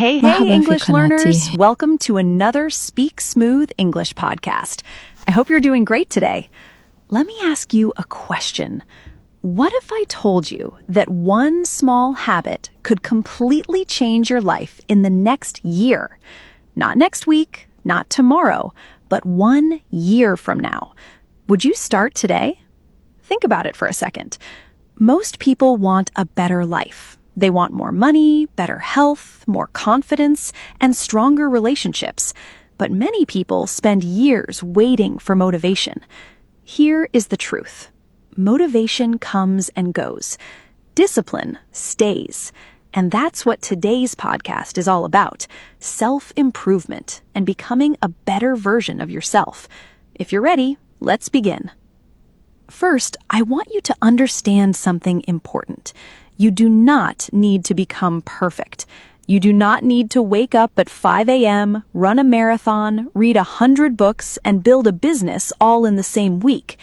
Hey, مرحبا في English learners. قناتي. Welcome to another Speak Smooth English podcast. I hope you're doing great today. Let me ask you a question. What if I told you that one small habit could completely change your life in the next year? Not next week, not tomorrow, but 1 year from now. Would you start today? Think about it for a second. Most people want a better life. They want more money, better health, more confidence, and stronger relationships. But many people spend years waiting for motivation. Here is the truth. Motivation comes and goes. Discipline stays. And that's what today's podcast is all about. Self-improvement and becoming a better version of yourself. If you're ready, let's begin. First, I want you to understand something important. You do not need to become perfect. You do not need to wake up at 5 a.m., run a marathon, read 100 books, and build a business all in the same week.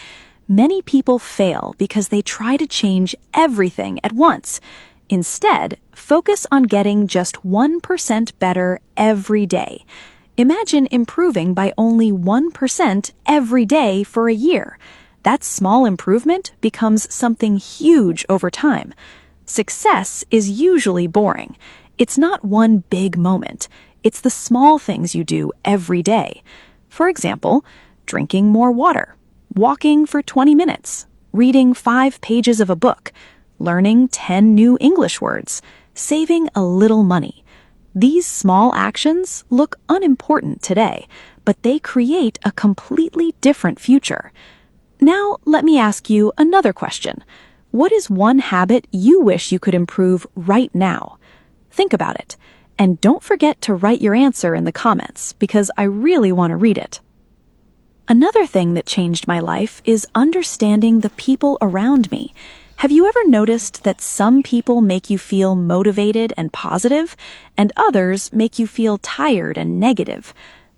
Many people fail because they try to change everything at once. Instead, focus on getting just 1% better every day. Imagine improving by only 1% every day for a year. That small improvement becomes something huge over time. Success is usually boring. It's not one big moment. It's the small things you do every day. For example, drinking more water, walking for 20 minutes, reading 5 pages of a book, learning 10 new English words, saving a little money. These small actions look unimportant today, but they create a completely different future. Now, let me ask you another question. What is one habit you wish you could improve right now? Think about it. And don't forget to write your answer in the comments, because I really want to read it. Another thing that changed my life is understanding the people around me. Have you ever noticed that some people make you feel motivated and positive, and others make you feel tired and negative?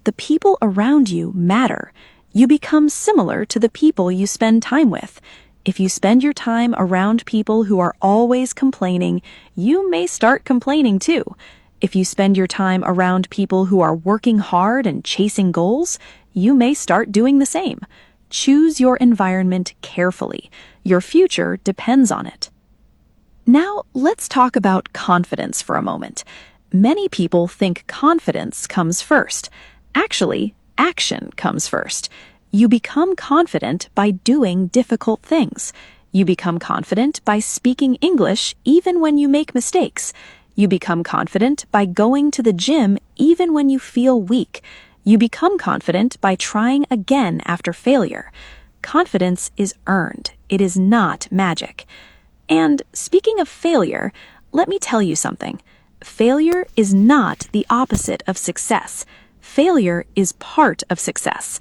The people around you matter. You become similar to the people you spend time with. If you spend your time around people who are always complaining, you may start complaining too. If you spend your time around people who are working hard and chasing goals, you may start doing the same. Choose your environment carefully. Your future depends on it. Now, let's talk about confidence for a moment. Many people think confidence comes first. Actually, action comes first. You become confident by doing difficult things. You become confident by speaking English even when you make mistakes. You become confident by going to the gym even when you feel weak. You become confident by trying again after failure. Confidence is earned. It is not magic. And speaking of failure, let me tell you something. Failure is not the opposite of success. Failure is part of success.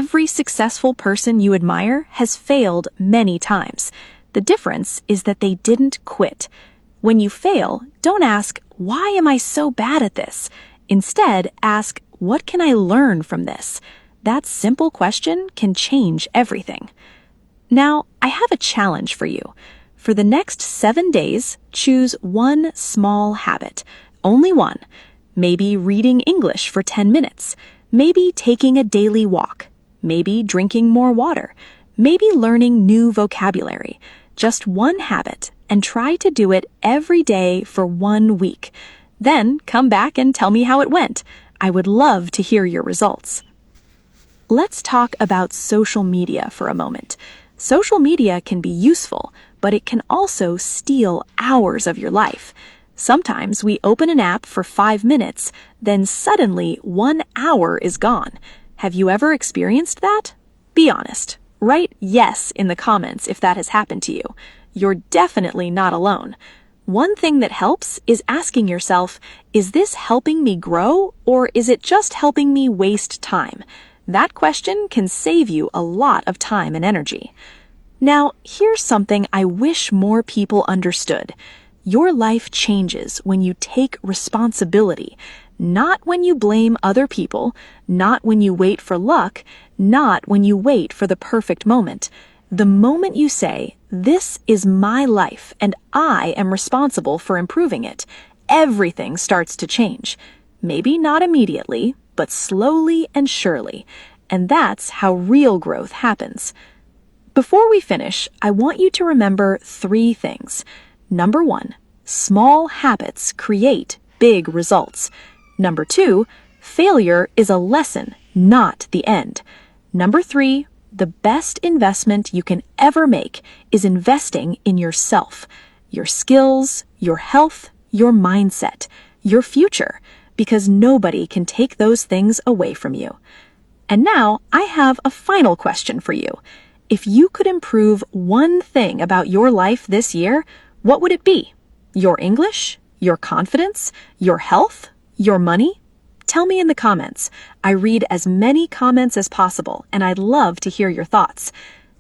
Every successful person you admire has failed many times. The difference is that they didn't quit. When you fail, don't ask, "Why am I so bad at this?" Instead, ask, "What can I learn from this?" That simple question can change everything. Now, I have a challenge for you. For the next 7 days, choose one small habit. Only one. Maybe reading English for 10 minutes. Maybe taking a daily walk. Maybe drinking more water. Maybe learning new vocabulary. Just one habit, and try to do it every day for 1 week. Then come back and tell me how it went. I would love to hear your results. Let's talk about social media for a moment. Social media can be useful, but it can also steal hours of your life. Sometimes we open an app for 5 minutes, then suddenly 1 hour is gone. Have you ever experienced that? Be honest. Write yes in the comments if that has happened to you. You're definitely not alone. One thing that helps is asking yourself, is this helping me grow, or is it just helping me waste time? That question can save you a lot of time and energy. Now, here's something I wish more people understood. Your life changes when you take responsibility, not when you blame other people, not when you wait for luck, not when you wait for the perfect moment. The moment you say, "This is my life and I am responsible for improving it," everything starts to change. Maybe not immediately, but slowly and surely. And that's how real growth happens. Before we finish, I want you to remember 3 things. Number 1, small habits create big results. Number 2, failure is a lesson, not the end. Number 3, the best investment you can ever make is investing in yourself, your skills, your health, your mindset, your future, because nobody can take those things away from you. And now I have a final question for you. If you could improve one thing about your life this year, what would it be? Your English? Your confidence? Your health? Your money? Tell me in the comments. I read as many comments as possible, and I'd love to hear your thoughts.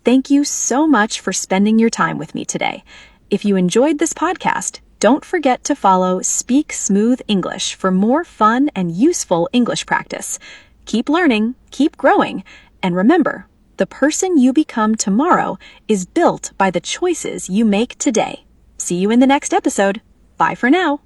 Thank you so much for spending your time with me today. If you enjoyed this podcast, don't forget to follow Speak Smooth English for more fun and useful English practice. Keep learning, keep growing, and remember, the person you become tomorrow is built by the choices you make today. See you in the next episode. Bye for now.